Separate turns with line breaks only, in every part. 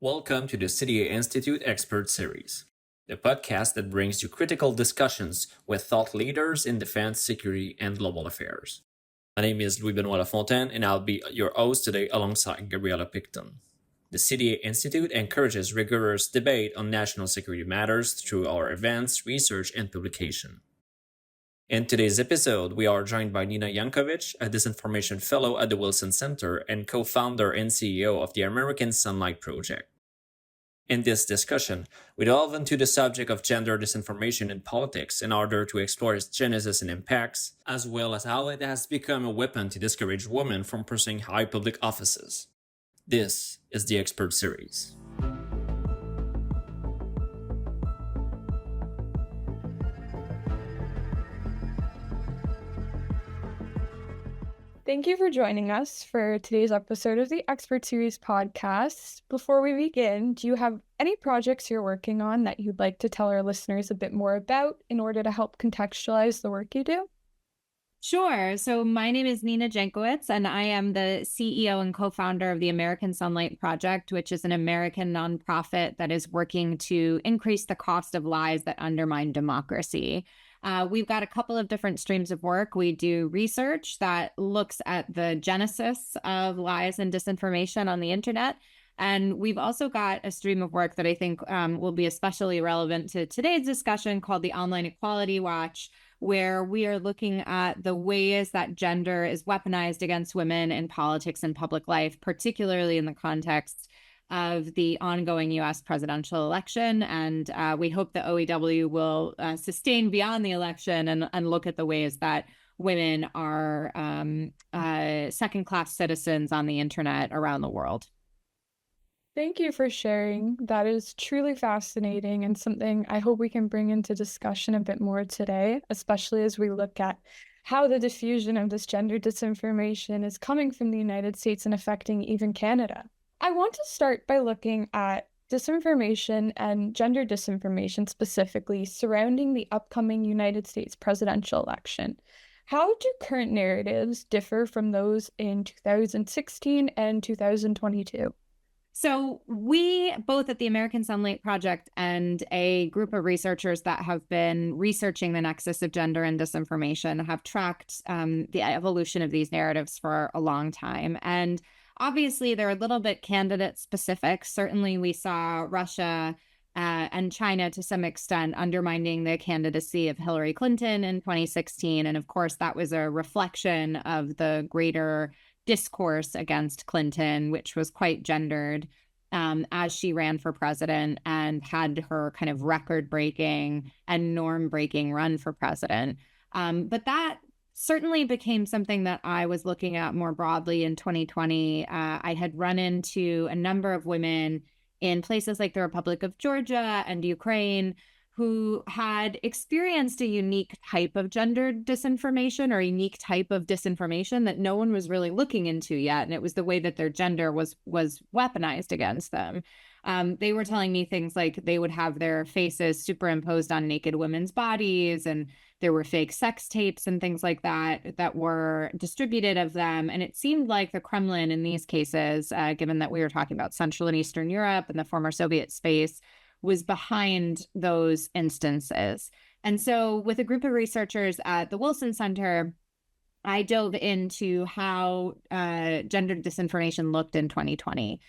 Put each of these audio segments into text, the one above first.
Welcome to the CDA Institute Expert Series, the podcast that brings you critical discussions with thought leaders in defense, security, and global affairs. My name is Louis-Benoit Lafontaine, and I'll be your host today alongside Gabriella Picton. The CDA Institute encourages rigorous debate on national security matters through our events, research, and publication. In today's episode, we are joined by Nina Jankowicz, a Disinformation Fellow at the Wilson Center and co-founder and CEO of the American Sunlight Project. In this discussion, we delve into the subject of gender disinformation in politics in order to explore its genesis and impacts, as well as how it has become a weapon to discourage women from pursuing high public offices. This is the Expert Series.
Thank you for joining us for today's episode of the Expert Series podcast. Before we begin, do you have any projects you're working on that you'd like to tell our listeners a bit more about in order to help contextualize the work you do?
Sure. So my name is Nina Jankowicz, and I am the CEO and co-founder of the American Sunlight Project, which is an American nonprofit that is working to increase the cost of lies that undermine democracy. We've got a couple of different streams of work. We do research that looks at the genesis of lies and disinformation on the internet. And we've also got a stream of work that I think will be especially relevant to today's discussion called the Online Equality Watch, where we are looking at the ways that gender is weaponized against women in politics and public life, particularly in the context of the ongoing U.S. presidential election. And we hope the OEW will sustain beyond the election and look at the ways that women are second-class citizens on the internet around the world.
Thank you for sharing. That is truly fascinating and something I hope we can bring into discussion a bit more today, especially as we look at how the diffusion of this gender disinformation is coming from the United States and affecting even Canada. I want to start by looking at disinformation and gender disinformation specifically surrounding the upcoming United States presidential election. How do current narratives differ from those in 2016 and 2022?
So we, both at the American Sunlight Project and a group of researchers that have been researching the nexus of gender and disinformation, have tracked the evolution of these narratives for a long time. And obviously, they're a little bit candidate specific. Certainly, we saw Russia and China to some extent undermining the candidacy of Hillary Clinton in 2016. And of course, that was a reflection of the greater discourse against Clinton, which was quite gendered as she ran for president and had her kind of record-breaking and norm-breaking run for president. But that certainly became something that I was looking at more broadly in 2020. I had run into a number of women in places like the Republic of Georgia and Ukraine who had experienced a unique type of gender disinformation or a unique type of disinformation that no one was really looking into yet. And it was the way that their gender was weaponized against them. They were telling me things like they would have their faces superimposed on naked women's bodies, and there were fake sex tapes and things like that were distributed of them. And it seemed like the Kremlin in these cases, given that we were talking about Central and Eastern Europe and the former Soviet space, was behind those instances. And so with a group of researchers at the Wilson Center, I dove into how gender disinformation looked in 2020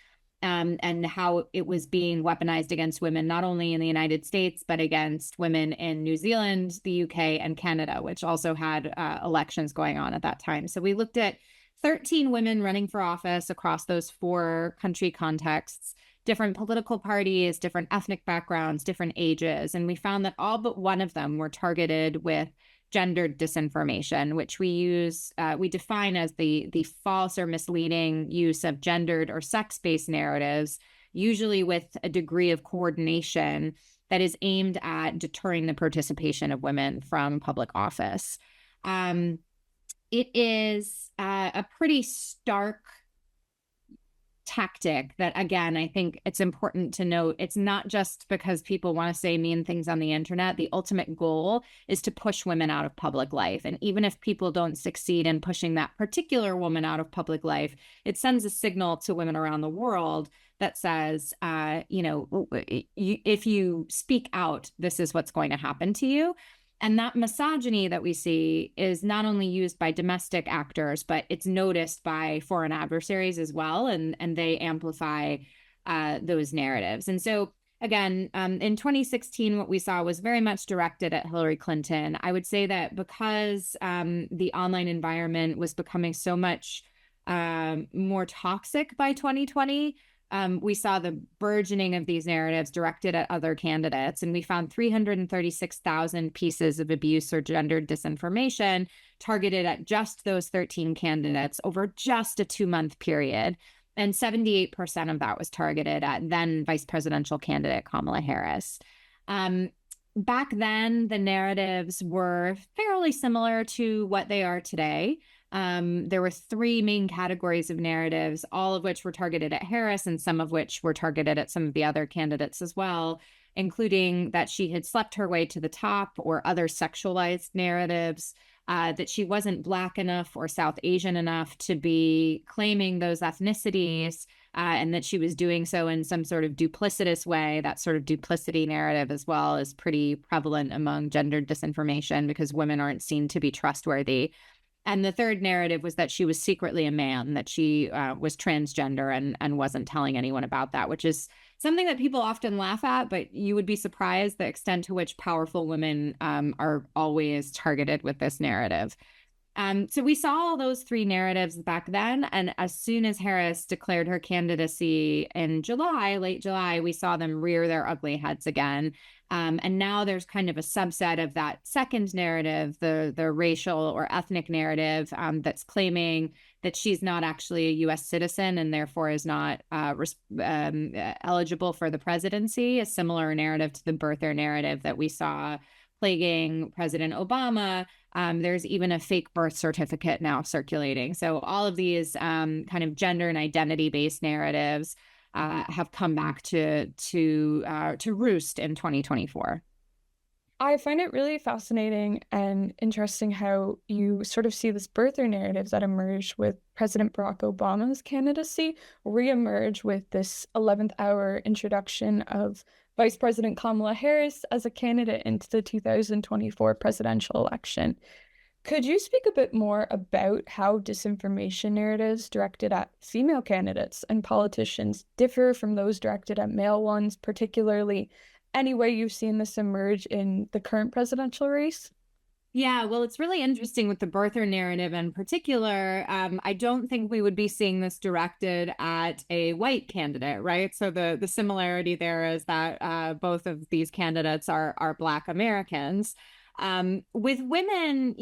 and how it was being weaponized against women, not only in the United States, but against women in New Zealand, the UK, and Canada, which also had elections going on at that time. So we looked at 13 women running for office across those 4 country contexts, different political parties, different ethnic backgrounds, different ages. And we found that all but one of them were targeted with gendered disinformation, which we define as the false or misleading use of gendered or sex-based narratives, usually with a degree of coordination that is aimed at deterring the participation of women from public office. It is a pretty stark tactic that, again, I think it's important to note, it's not just because people want to say mean things on the internet. The ultimate goal is to push women out of public life. And even if people don't succeed in pushing that particular woman out of public life, it sends a signal to women around the world that says, if you speak out, this is what's going to happen to you. And that misogyny that we see is not only used by domestic actors, but it's noticed by foreign adversaries as well. And they amplify those narratives. And so, again, in 2016, what we saw was very much directed at Hillary Clinton. I would say that because the online environment was becoming so much more toxic by 2020, we saw the burgeoning of these narratives directed at other candidates. And we found 336,000 pieces of abuse or gendered disinformation targeted at just those 13 candidates over just a 2-month period. And 78% of that was targeted at then vice presidential candidate Kamala Harris. Back then, the narratives were fairly similar to what they are today. There were 3 main categories of narratives, all of which were targeted at Harris and some of which were targeted at some of the other candidates as well, including that she had slept her way to the top or other sexualized narratives, that she wasn't Black enough or South Asian enough to be claiming those ethnicities, and that she was doing so in some sort of duplicitous way. That sort of duplicity narrative as well is pretty prevalent among gendered disinformation because women aren't seen to be trustworthy. And the third narrative was that she was secretly a man, that she was transgender and wasn't telling anyone about that, which is something that people often laugh at, but you would be surprised the extent to which powerful women are always targeted with this narrative. So we saw all those 3 narratives back then. And as soon as Harris declared her candidacy in July, late July, we saw them rear their ugly heads again. And now there's kind of a subset of that second narrative, the racial or ethnic narrative, that's claiming that she's not actually a U.S. citizen and therefore is not eligible for the presidency, a similar narrative to the birther narrative that we saw plaguing President Obama. There's even a fake birth certificate now circulating. So all of these kind of gender and identity-based narratives have come back to roost in 2024.
I find it really fascinating and interesting how you sort of see this birther narrative that emerged with President Barack Obama's candidacy reemerge with this 11th hour introduction of Vice President Kamala Harris as a candidate into the 2024 presidential election. Could you speak a bit more about how disinformation narratives directed at female candidates and politicians differ from those directed at male ones, particularly any way you've seen this emerge in the current presidential race?
Yeah, well, it's really interesting with the birther narrative in particular. I don't think we would be seeing this directed at a white candidate, right? So the similarity there is that both of these candidates are Black Americans. With women,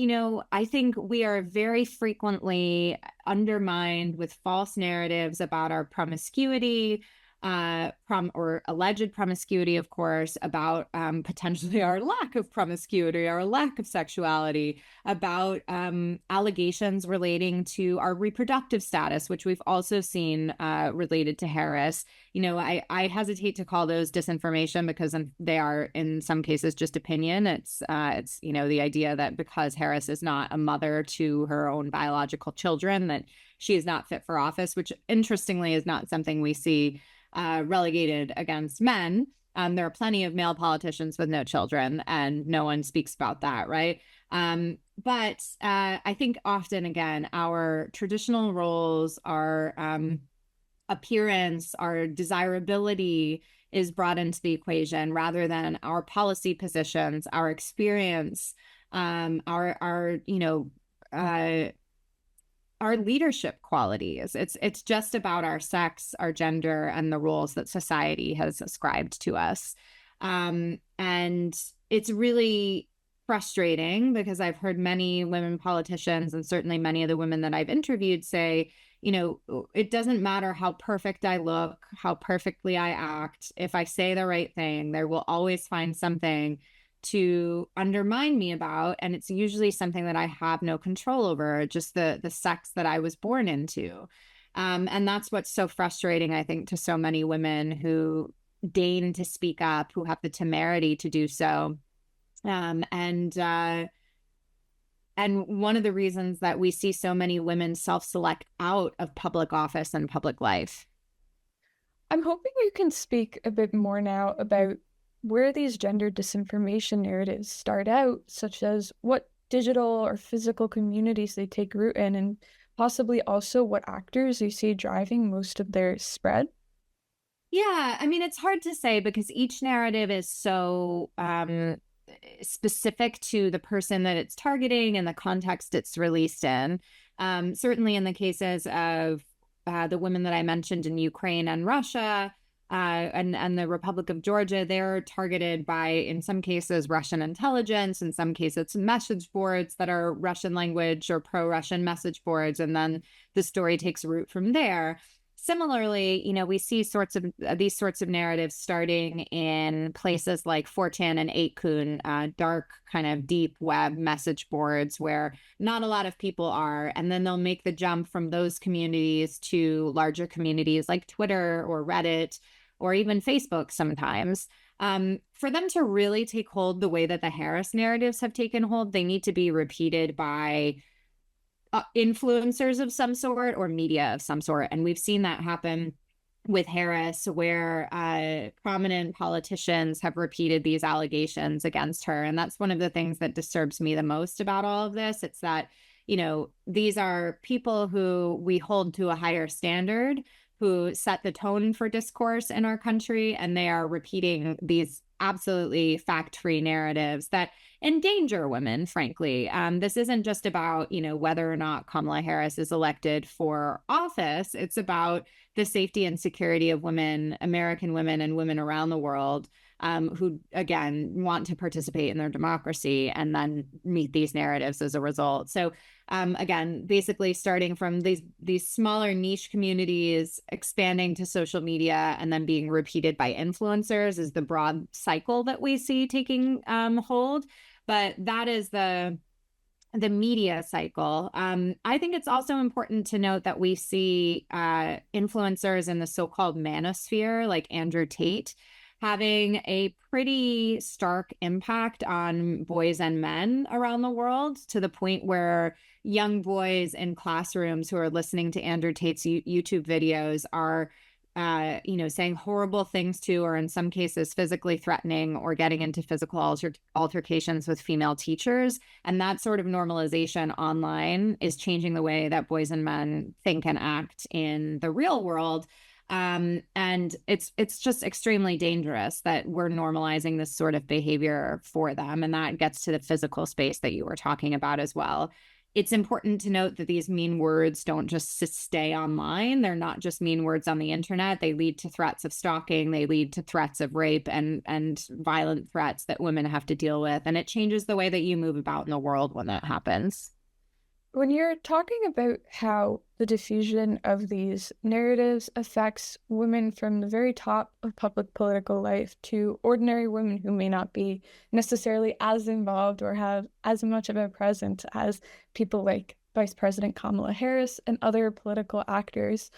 I think we are very frequently undermined with false narratives about our promiscuity, or alleged promiscuity, of course, about potentially our lack of promiscuity, our lack of sexuality, about allegations relating to our reproductive status, which we've also seen related to Harris. I hesitate to call those disinformation because they are in some cases just opinion. It's the idea that because Harris is not a mother to her own biological children, that she is not fit for office, which interestingly is not something we see relegated against men. There are plenty of male politicians with no children, and no one speaks about that, right? But I think often, again, our traditional roles, our appearance, our desirability is brought into the equation rather than our policy positions, our experience, our leadership qualities. It's just about our sex, our gender, and the roles that society has ascribed to us. And it's really frustrating because I've heard many women politicians, and certainly many of the women that I've interviewed, say, it doesn't matter how perfect I look, how perfectly I act. If I say the right thing, there will always find something to undermine me about, and it's usually something that I have no control over, just the sex that I was born into. And that's what's so frustrating, I think, to so many women who deign to speak up, who have the temerity to do so. And one of the reasons that we see so many women self-select out of public office and public life.
I'm hoping you can speak a bit more now about where these gender disinformation narratives start out, such as what digital or physical communities they take root in, and possibly also what actors you see driving most of their spread.
Yeah, I mean, it's hard to say because each narrative is so specific to the person that it's targeting and the context it's released in. Certainly, in the cases of the women that I mentioned in Ukraine and Russia, and the Republic of Georgia, they're targeted by, in some cases, Russian intelligence, in some cases, message boards that are Russian language or pro-Russian message boards, and then the story takes root from there. Similarly, we see these sorts of narratives starting in places like 4chan and 8kun, dark kind of deep web message boards where not a lot of people are, and then they'll make the jump from those communities to larger communities like Twitter or Reddit or even Facebook sometimes. For them to really take hold the way that the Harris narratives have taken hold, they need to be repeated by influencers of some sort or media of some sort. And we've seen that happen with Harris, where prominent politicians have repeated these allegations against her. And that's one of the things that disturbs me the most about all of this. It's that, these are people who we hold to a higher standard, who set the tone for discourse in our country, and they are repeating these absolutely fact-free narratives that endanger women, frankly. This isn't just about, whether or not Kamala Harris is elected for office. It's about the safety and security of women, American women and women around the world, who, again, want to participate in their democracy and then meet these narratives as a result. So, again, basically starting from these smaller niche communities, expanding to social media, and then being repeated by influencers is the broad cycle that we see taking hold. But that is the media cycle. I think it's also important to note that we see influencers in the so-called manosphere, like Andrew Tate, having a pretty stark impact on boys and men around the world, to the point where young boys in classrooms who are listening to Andrew Tate's YouTube videos are saying horrible things to, or in some cases physically threatening or getting into physical altercations with female teachers. And that sort of normalization online is changing the way that boys and men think and act in the real world. And it's just extremely dangerous that we're normalizing this sort of behavior for them. And that gets to the physical space that you were talking about as well. It's important to note that these mean words don't just stay online. They're not just mean words on the internet. They lead to threats of stalking. They lead to threats of rape and violent threats that women have to deal with. And it changes the way that you move about in the world when that happens.
When you're talking about how the diffusion of these narratives affects women from the very top of public political life to ordinary women who may not be necessarily as involved or have as much of a presence as people like Vice President Kamala Harris and other political actors,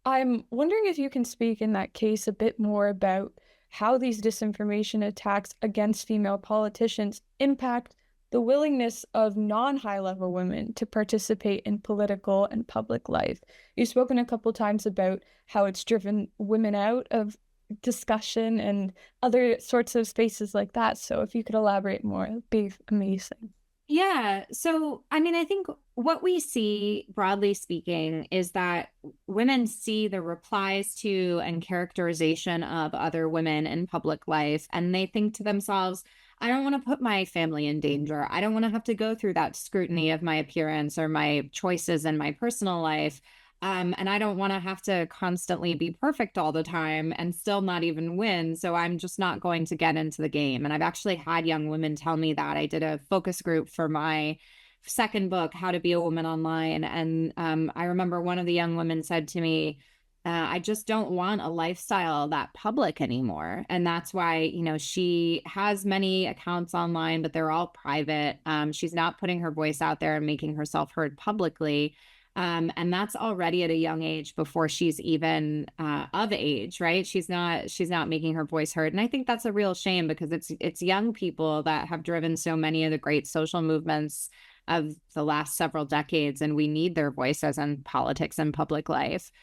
I'm wondering if you can speak in that case a bit more about how these disinformation attacks against female politicians impact the willingness of non-high-level women to participate in political and public life. You've spoken a couple times about how it's driven women out of discussion and other sorts of spaces like that. So if you could elaborate more, it'd be amazing.
Yeah. So, I mean, I think what we see, broadly speaking, is that women see the replies to and characterization of other women in public life, and they think to themselves, I don't want to put my family in danger. I don't want to have to go through that scrutiny of my appearance or my choices in my personal life. And I don't want to have to constantly be perfect all the time and still not even win. So I'm just not going to get into the game. And I've actually had young women tell me that. I did a focus group for my second book, How to Be a Woman Online. And I remember one of the young women said to me, I just don't want a lifestyle that public anymore. And that's why, she has many accounts online, but they're all private. She's not putting her voice out there and making herself heard publicly. And that's already at a young age before she's even of age, right? She's not making her voice heard. And I think that's a real shame, because it's young people that have driven so many of the great social movements of the last several decades, and we need their voices in politics and public life.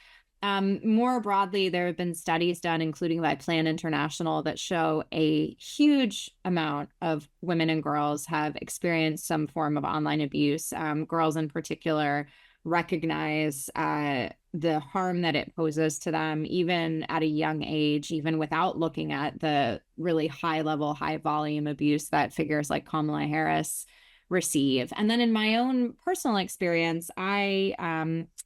More broadly, there have been studies done, including by Plan International, that show a huge amount of women and girls have experienced some form of online abuse. Girls in particular recognize the harm that it poses to them, even at a young age, even without looking at the really high level, high volume abuse that figures like Kamala Harris receive. And then in my own personal experience, I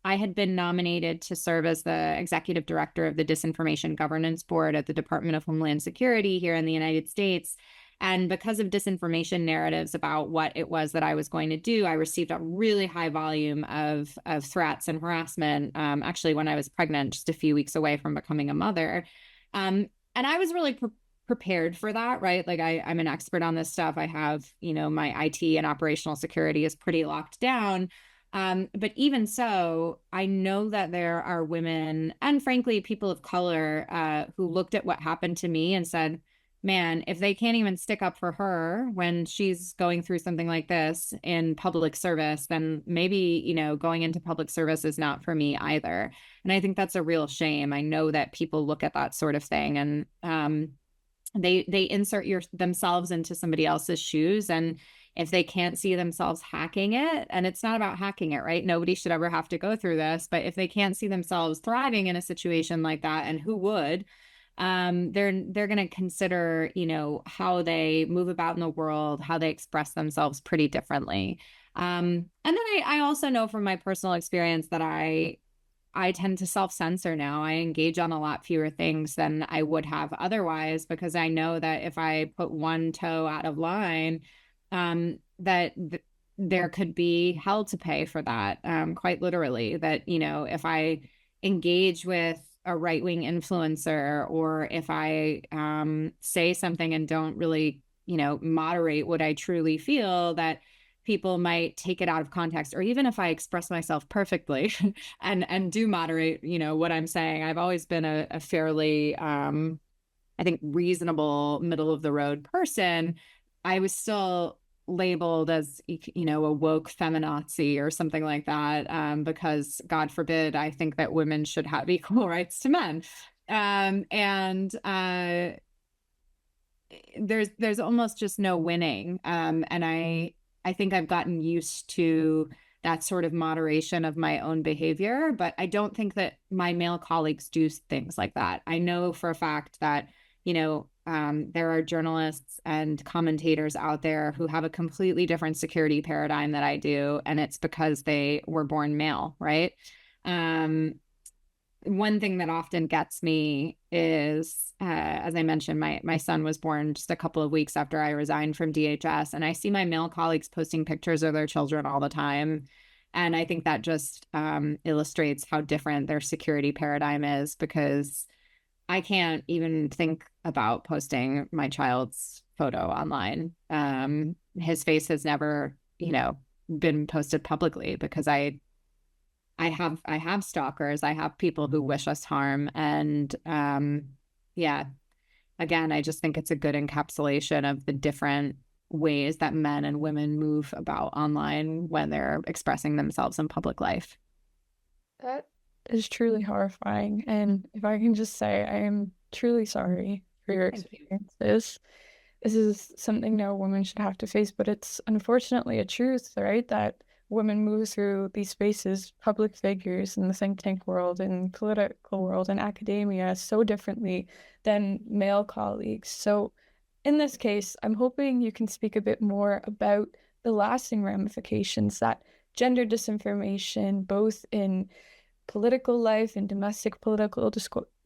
had been nominated to serve as the executive director of the Disinformation Governance Board at the Department of Homeland Security here in the United States. And because of disinformation narratives about what it was that I was going to do, I received a really high volume of threats and harassment, actually, when I was pregnant, just a few weeks away from becoming a mother. And I was really prepared for that, right? Like I'm an expert on this stuff. I have, my IT and operational security is pretty locked down. But even so, I know that there are women and frankly, people of color who looked at what happened to me and said, man, if they can't even stick up for her when she's going through something like this in public service, then maybe, going into public service is not for me either. And I think that's a real shame. I know that people look at that sort of thing and they insert themselves into somebody else's shoes. And if they can't see themselves hacking it, and it's not about hacking it, right? Nobody should ever have to go through this. But if they can't see themselves thriving in a situation like that, and who would, they're going to consider, how they move about in the world, how they express themselves pretty differently. And then I also know from my personal experience that I tend to self-censor now. I engage on a lot fewer things than I would have otherwise, because I know that if I put one toe out of line, there could be hell to pay for that, quite literally. That, if I engage with a right-wing influencer, or if I say something and don't really, moderate what I truly feel, that people might take it out of context. Or even if I express myself perfectly and do moderate, what I'm saying. I've always been a fairly, I think, reasonable, middle of the road person. I was still labeled as, a woke feminazi or something like that, because God forbid, I think that women should have equal rights to men. There's almost just no winning. And I think I've gotten used to that sort of moderation of my own behavior, but I don't think that my male colleagues do things like that. I know for a fact that, there are journalists and commentators out there who have a completely different security paradigm that I do, and it's because they were born male, right? One thing that often gets me is, as I mentioned, my son was born just a couple of weeks after I resigned from DHS, and I see my male colleagues posting pictures of their children all the time. And I think that just illustrates how different their security paradigm is, because I can't even think about posting my child's photo online. His face has never, been posted publicly, because I have stalkers. I have people who wish us harm. And yeah, again, I just think it's a good encapsulation of the different ways that men and women move about online when they're expressing themselves in public life.
That is truly horrifying. And if I can just say, I am truly sorry for your experiences. This is something no woman should have to face, but it's unfortunately a truth, right? That women move through these spaces, public figures in the think tank world, in political world, and academia so differently than male colleagues. So in this case, I'm hoping you can speak a bit more about the lasting ramifications that gender disinformation, both in political life and domestic political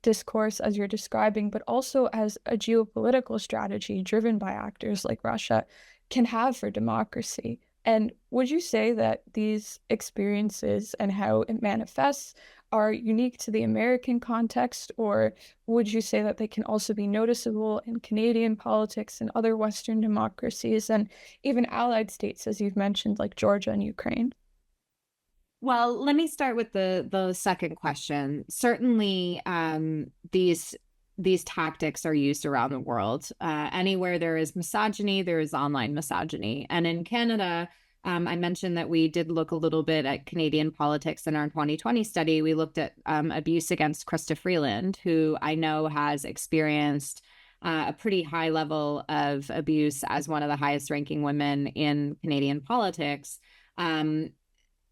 discourse, as you're describing, but also as a geopolitical strategy driven by actors like Russia, can have for democracy. And would you say that these experiences and how it manifests are unique to the American context, or would you say that they can also be noticeable in Canadian politics and other Western democracies and even allied states, as you've mentioned, like Georgia and Ukraine?
Well, let me start with the second question. Certainly, these tactics are used around the world. Anywhere there is misogyny, there is online misogyny. And in Canada, I mentioned that we did look a little bit at Canadian politics in our 2020 study. We looked at abuse against Krista Freeland, who I know has experienced a pretty high level of abuse as one of the highest ranking women in Canadian politics.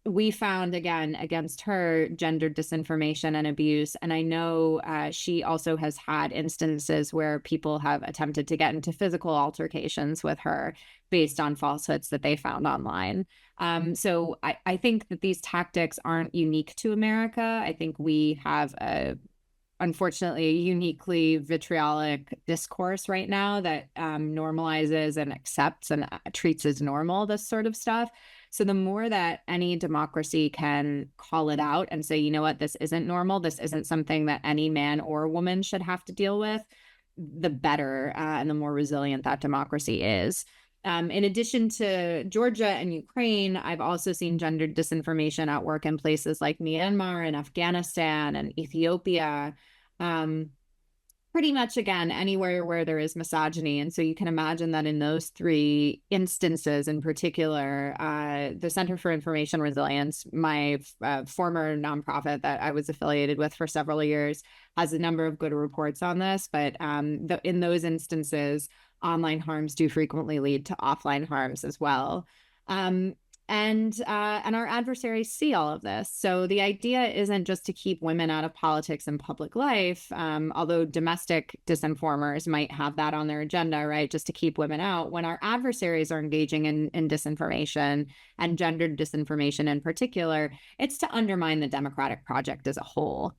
We found, again, against her, gendered disinformation and abuse. And I know she also has had instances where people have attempted to get into physical altercations with her based on falsehoods that they found online. So I think that these tactics aren't unique to America. I think we have unfortunately, a uniquely vitriolic discourse right now that normalizes and accepts and treats as normal this sort of stuff. So the more that any democracy can call it out and say, you know what, this isn't normal, this isn't something that any man or woman should have to deal with, the better and the more resilient that democracy is. In addition to Georgia and Ukraine, I've also seen gendered disinformation at work in places like Myanmar and Afghanistan and Ethiopia. Pretty much, again, anywhere where there is misogyny. And so you can imagine that in those three instances in particular, the Center for Information Resilience, my former nonprofit that I was affiliated with for several years, has a number of good reports on this. But in those instances, online harms do frequently lead to offline harms as well. And our adversaries see all of this. So the idea isn't just to keep women out of politics and public life, although domestic disinformers might have that on their agenda, right? Just to keep women out. When our adversaries are engaging in disinformation and gendered disinformation in particular, it's to undermine the democratic project as a whole.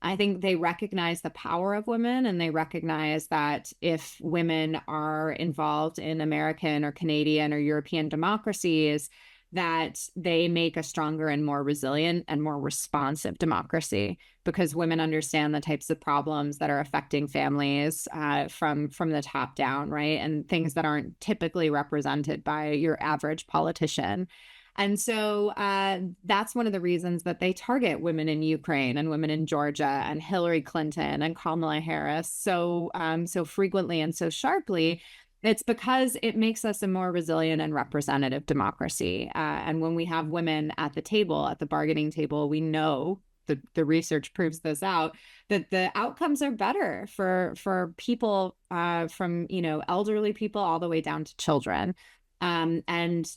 I think they recognize the power of women, and they recognize that if women are involved in American or Canadian or European democracies, that they make a stronger and more resilient and more responsive democracy, because women understand the types of problems that are affecting families from the top down, right? And things that aren't typically represented by your average politician. And so that's one of the reasons that they target women in Ukraine and women in Georgia and Hillary Clinton and Kamala Harris so frequently and so sharply. It's because it makes us a more resilient and representative democracy. And when we have women at the table, at the bargaining table, we know, the research proves this out, that the outcomes are better for people from, elderly people all the way down to children. And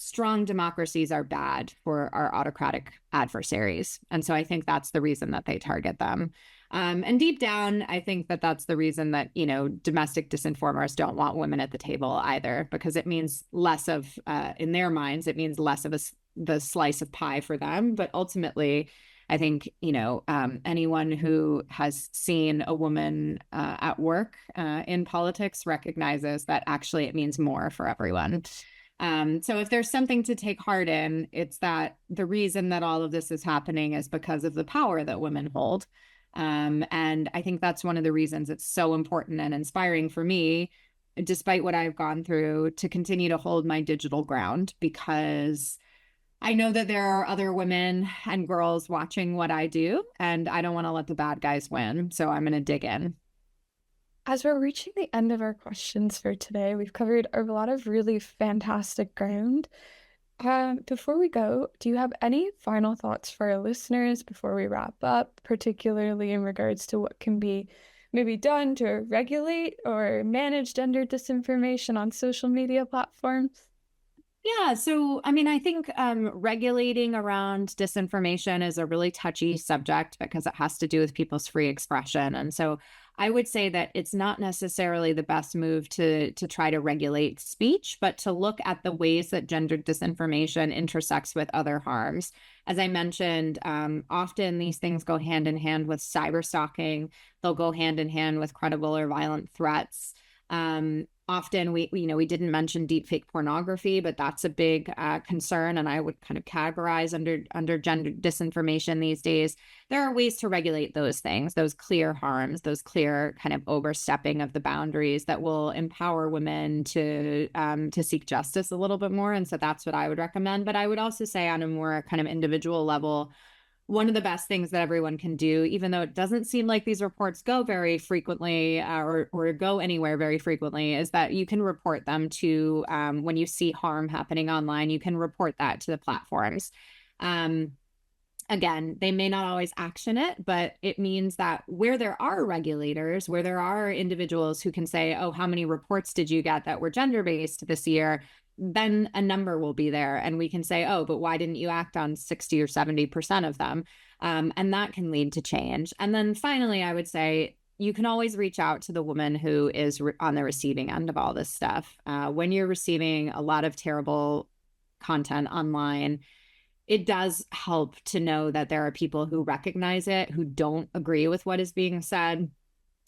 strong democracies are bad for our autocratic adversaries. And so I think that's the reason that they target them. And deep down, I think that that's the reason that, domestic disinformers don't want women at the table either, because it means less of, in their minds, it means less of the slice of pie for them. But ultimately, I think, anyone who has seen a woman at work in politics recognizes that actually it means more for everyone. So if there's something to take heart in, it's that the reason that all of this is happening is because of the power that women hold. And I think that's one of the reasons it's so important and inspiring for me, despite what I've gone through, to continue to hold my digital ground, because I know that there are other women and girls watching what I do, and I don't want to let the bad guys win. So I'm going to dig in.
As we're reaching the end of our questions for today, we've covered a lot of really fantastic ground. Before we go, do you have any final thoughts for our listeners before we wrap up, particularly in regards to what can be maybe done to regulate or manage gender disinformation on social media platforms?
Yeah, so I think regulating around disinformation is a really touchy subject because it has to do with people's free expression. And so I would say that it's not necessarily the best move to try to regulate speech, but to look at the ways that gendered disinformation intersects with other harms. As I mentioned, often these things go hand in hand with cyber stalking. They'll go hand in hand with credible or violent threats. Often we didn't mention deepfake pornography, but that's a big concern, and I would kind of categorize under gender disinformation these days. There are ways to regulate those things, those clear harms, those clear kind of overstepping of the boundaries that will empower women to seek justice a little bit more. And so that's what I would recommend. But I would also say on a more kind of individual level, one of the best things that everyone can do, even though it doesn't seem like these reports go very frequently or go anywhere very frequently, is that you can report them to, when you see harm happening online, you can report that to the platforms. Again, they may not always action it, but it means that where there are regulators, where there are individuals who can say, oh, how many reports did you get that were gender-based this year? Then a number will be there. And we can say, oh, but why didn't you act on 60 or 70% of them? And that can lead to change. And then finally, I would say, you can always reach out to the woman who is on the receiving end of all this stuff. When you're receiving a lot of terrible content online, it does help to know that there are people who recognize it, who don't agree with what is being said,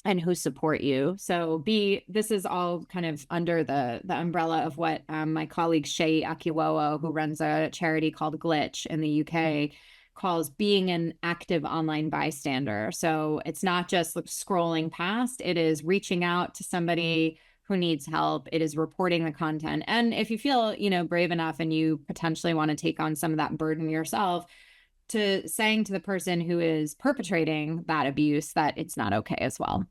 and who support you. So this is all kind of under the umbrella of what my colleague Shay Akiwowo, who runs a charity called Glitch in the UK, calls being an active online bystander. So it's not just scrolling past, it is reaching out to somebody who needs help. It is reporting the content. And if you feel, brave enough and you potentially want to take on some of that burden yourself, to saying to the person who is perpetrating that abuse that it's not okay as well.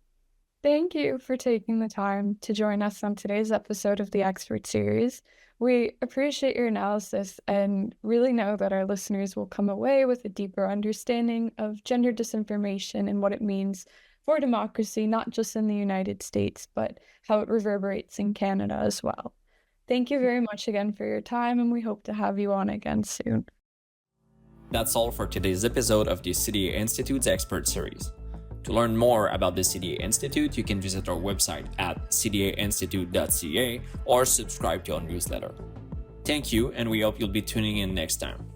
Thank you for taking the time to join us on today's episode of the Expert Series. We appreciate your analysis and really know that our listeners will come away with a deeper understanding of gender disinformation and what it means for democracy, not just in the United States, but how it reverberates in Canada as well. Thank you very much again for your time, and we hope to have you on again soon.
That's all for today's episode of the CDA Institute's Expert Series. To learn more about the CDA Institute, you can visit our website at cdainstitute.ca or subscribe to our newsletter. Thank you, and we hope you'll be tuning in next time.